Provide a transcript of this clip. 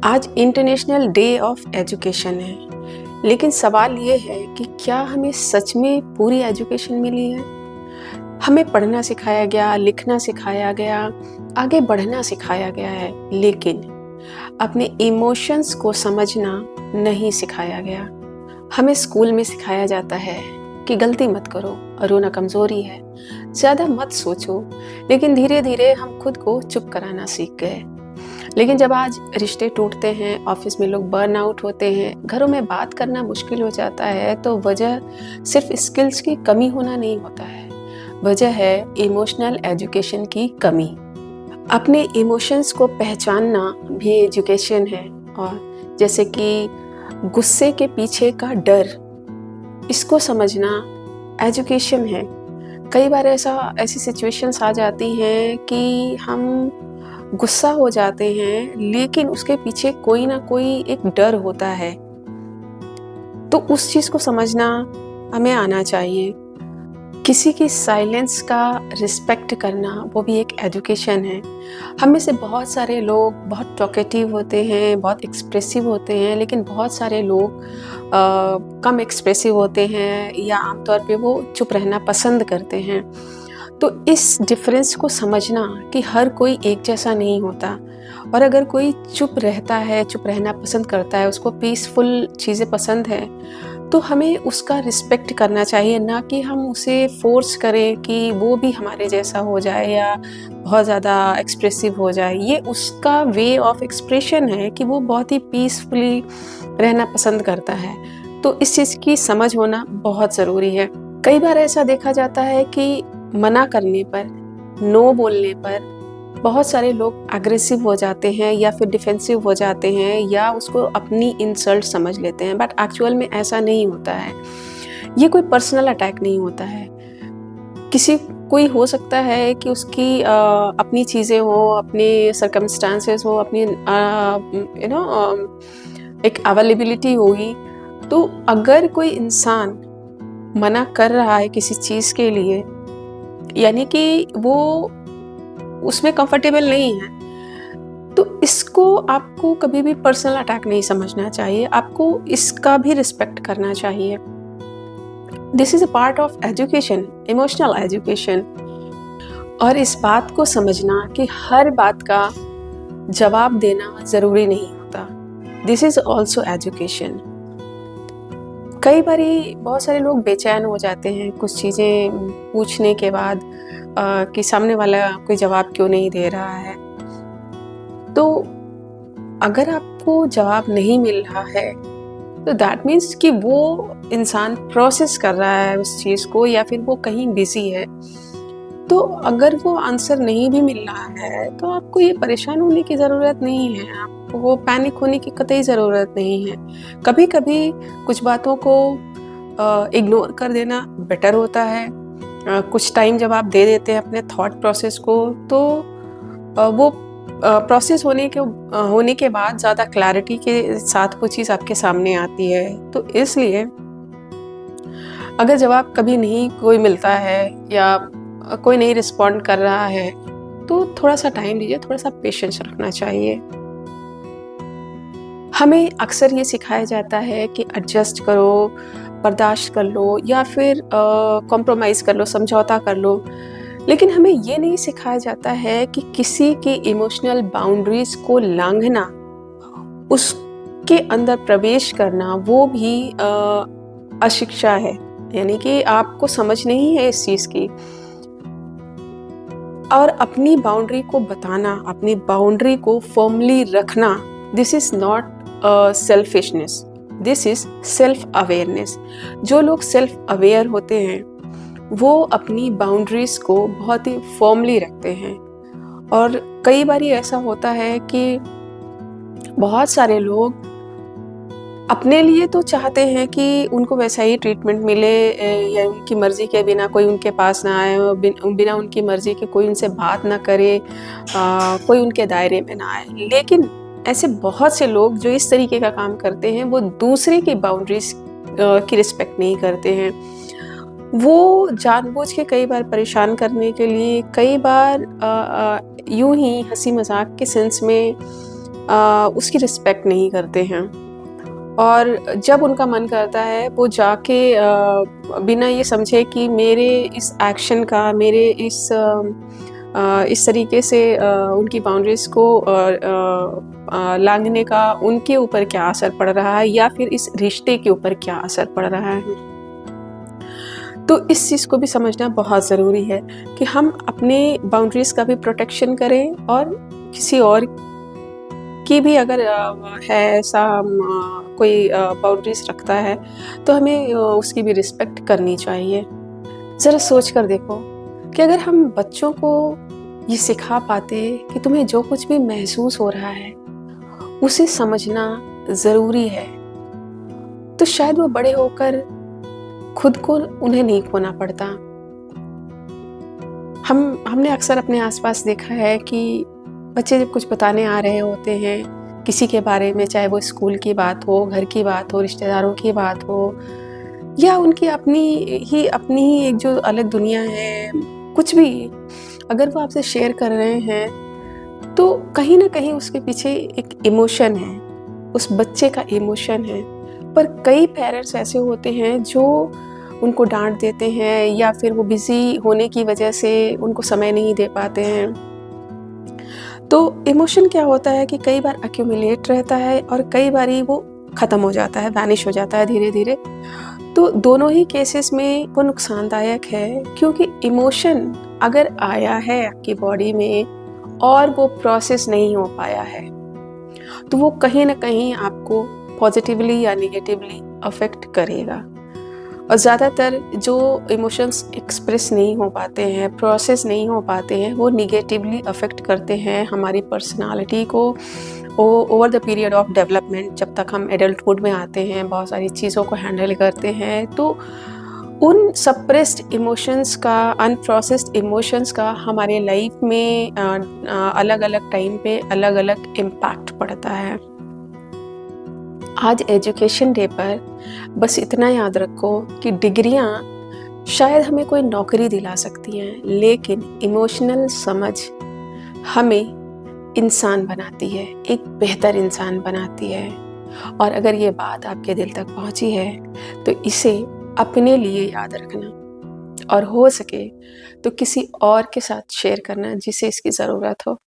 आज international day of education है, लेकिन सवाल ये है कि क्या हमें सच में पूरी एजुकेशन मिली है? हमें पढ़ना सिखाया गया, लिखना सिखाया गया, आगे बढ़ना सिखाया गया है, लेकिन अपने इमोशंस को समझना नहीं सिखाया गया। हमें स्कूल में सिखाया जाता है कि गलती मत करो, रोना कमज़ोरी है, ज़्यादा मत सोचो, लेकिन धीरे-धीरे हम खुद को चुप कराना सीख गए। लेकिन जब आज रिश्ते टूटते हैं, ऑफिस में लोग बर्न आउट होते हैं, घरों में बात करना मुश्किल हो जाता है, तो वजह सिर्फ स्किल्स की कमी होना नहीं होता है, वजह है इमोशनल एजुकेशन की कमी। अपने इमोशंस को पहचानना भी एजुकेशन है, और जैसे कि गुस्से के पीछे का डर, इसको समझना एजुकेशन है। कई बार ऐसी सिचुएशंस आ जाती हैं कि हम गुस्सा हो जाते हैं, लेकिन उसके पीछे कोई ना कोई एक डर होता है, तो उस चीज़ को समझना हमें आना चाहिए। किसी की साइलेंस का रिस्पेक्ट करना, वो भी एक एजुकेशन है। हम में से बहुत सारे लोग बहुत टॉकेटिव होते हैं, बहुत एक्सप्रेसिव होते हैं, लेकिन बहुत सारे लोग कम एक्सप्रेसिव होते हैं या आमतौर पे वो चुप रहना पसंद करते हैं। तो इस डिफरेंस को समझना कि हर कोई एक जैसा नहीं होता, और अगर कोई चुप रहता है, चुप रहना पसंद करता है, उसको पीसफुल चीज़ें पसंद है, तो हमें उसका रिस्पेक्ट करना चाहिए, ना कि हम उसे फोर्स करें कि वो भी हमारे जैसा हो जाए या बहुत ज़्यादा एक्सप्रेसिव हो जाए। ये उसका वे ऑफ एक्सप्रेशन है कि वो बहुत ही पीसफुली रहना पसंद करता है। तो इस चीज़ की समझ होना बहुत ज़रूरी है। कई बार ऐसा देखा जाता है कि मना करने पर, नो बोलने पर बहुत सारे लोग एग्रेसिव हो जाते हैं या फिर डिफेंसिव हो जाते हैं या उसको अपनी इंसल्ट समझ लेते हैं, बट एक्चुअल में ऐसा नहीं होता है। ये कोई पर्सनल अटैक नहीं होता है। कोई हो सकता है कि उसकी अपनी चीज़ें हो, अपने सर्कमस्टांसेस हो, अपनी एक अवेलेबिलिटी होगी। तो अगर कोई इंसान मना कर रहा है किसी चीज़ के लिए, यानी कि वो उसमें कंफर्टेबल नहीं है, तो इसको आपको कभी भी पर्सनल अटैक नहीं समझना चाहिए। आपको इसका भी रिस्पेक्ट करना चाहिए। This is a part of education, emotional education. और इस बात को समझना कि हर बात का जवाब देना जरूरी नहीं होता, दिस इज ऑल्सो एजुकेशन। कई बारी बहुत सारे लोग बेचैन हो जाते हैं कुछ चीज़ें पूछने के बाद कि सामने वाला कोई जवाब क्यों नहीं दे रहा है। तो अगर आपको जवाब नहीं मिल रहा है, तो दैट मीन्स कि वो इंसान प्रोसेस कर रहा है उस चीज़ को, या फिर वो कहीं बिजी है। तो अगर वो आंसर नहीं भी मिल रहा है, तो आपको ये परेशान होने की ज़रूरत नहीं है, आपको पैनिक होने की कतई ज़रूरत नहीं है। कभी कभी कुछ बातों को इग्नोर कर देना बेटर होता है। कुछ टाइम जब आप दे देते हैं अपने थॉट प्रोसेस को, तो वो प्रोसेस होने के बाद ज़्यादा क्लैरिटी के साथ वो चीज़ आपके सामने आती है। तो इसलिए अगर जवाब कभी नहीं कोई मिलता है या कोई नहीं रिस्पॉन्ड कर रहा है, तो थोड़ा सा टाइम दीजिए, थोड़ा सा पेशेंस रखना चाहिए। हमें अक्सर ये सिखाया जाता है कि एडजस्ट करो, बर्दाश्त कर लो, या फिर कॉम्प्रोमाइज़ कर लो, समझौता कर लो। लेकिन हमें ये नहीं सिखाया जाता है कि किसी की इमोशनल बाउंड्रीज को लांघना, उसके अंदर प्रवेश करना, वो भी अशिक्षा है। यानी कि आपको समझ नहीं है इस चीज़ की। और अपनी बाउंड्री को बताना, अपनी बाउंड्री को फर्मली रखना, this is not selfishness, this is self awareness. जो लोग सेल्फ अवेयर होते हैं, वो अपनी बाउंड्रीज को बहुत ही फर्मली रखते हैं। और कई बार ऐसा होता है कि बहुत सारे लोग अपने लिए तो चाहते हैं कि उनको वैसा ही ट्रीटमेंट मिले, या उनकी मर्ज़ी के बिना कोई उनके पास ना आए, बिना उनकी मर्ज़ी के कोई उनसे बात ना करे, कोई उनके दायरे में ना आए। लेकिन ऐसे बहुत से लोग जो इस तरीके का काम करते हैं, वो दूसरे की बाउंड्रीज की रिस्पेक्ट नहीं करते हैं। वो जानबूझ के कई बार परेशान करने के लिए, कई बार यूं ही हंसी मजाक के सेंस में उसकी रिस्पेक्ट नहीं करते हैं। और जब उनका मन करता है वो जाके बिना ये समझे कि मेरे इस एक्शन का, मेरे इस तरीके से उनकी बाउंड्रीज़ को लाँघने का उनके ऊपर क्या असर पड़ रहा है या फिर इस रिश्ते के ऊपर क्या असर पड़ रहा है। तो इस चीज़ को भी समझना बहुत ज़रूरी है कि हम अपने बाउंड्रीज़ का भी प्रोटेक्शन करें और किसी और की भी अगर है ऐसा कोई बाउंड्रीज़ रखता है तो हमें उसकी भी रिस्पेक्ट करनी चाहिए। ज़रा सोच कर देखो कि अगर हम बच्चों को ये सिखा पाते कि तुम्हें जो कुछ भी महसूस हो रहा है उसे समझना ज़रूरी है, तो शायद वो बड़े होकर खुद को उन्हें नहीं खोना पड़ता। हमने अक्सर अपने आसपास देखा है कि बच्चे जब कुछ बताने आ रहे होते हैं किसी के बारे में, चाहे वो स्कूल की बात हो, घर की बात हो, रिश्तेदारों की बात हो या उनकी अपनी ही एक जो अलग दुनिया है, कुछ भी अगर वो आपसे शेयर कर रहे हैं तो कहीं न कहीं उसके पीछे एक इमोशन है, उस बच्चे का इमोशन है। पर कई पेरेंट्स ऐसे होते हैं जो उनको डाँट देते हैं या फिर वो बिज़ी होने की वजह से उनको समय नहीं दे पाते हैं। तो इमोशन क्या होता है कि कई बार एक्यूमुलेट रहता है और कई बारी वो ख़त्म हो जाता है, वैनिश हो जाता है धीरे-धीरे। तो दोनों ही केसेस में वो नुकसानदायक है, क्योंकि इमोशन अगर आया है आपकी बॉडी में और वो प्रोसेस नहीं हो पाया है, तो वो कहीं न कहीं आपको पॉज़िटिवली या नेगेटिवली अफ़ेक्ट करेगा। और ज़्यादातर जो इमोशंस एक्सप्रेस नहीं हो पाते हैं, प्रोसेस नहीं हो पाते हैं, वो नेगेटिवली अफ़ेक्ट करते हैं हमारी पर्सनैलिटी को over the period of development. जब तक हम एडल्टहुड में आते हैं, बहुत सारी चीज़ों को हैंडल करते हैं, तो उन सप्रेस्ड इमोशंस का, अनप्रोसेस्ड इमोशंस का हमारे लाइफ में अलग-अलग टाइम पे अलग-अलग इम्पैक्ट पड़ता है। आज एजुकेशन डे पर बस इतना याद रखो कि डिग्रियां शायद हमें कोई नौकरी दिला सकती हैं, लेकिन इमोशनल समझ हमें इंसान बनाती है, एक बेहतर इंसान बनाती है। और अगर ये बात आपके दिल तक पहुंची है तो इसे अपने लिए याद रखना और हो सके तो किसी और के साथ शेयर करना जिसे इसकी ज़रूरत हो।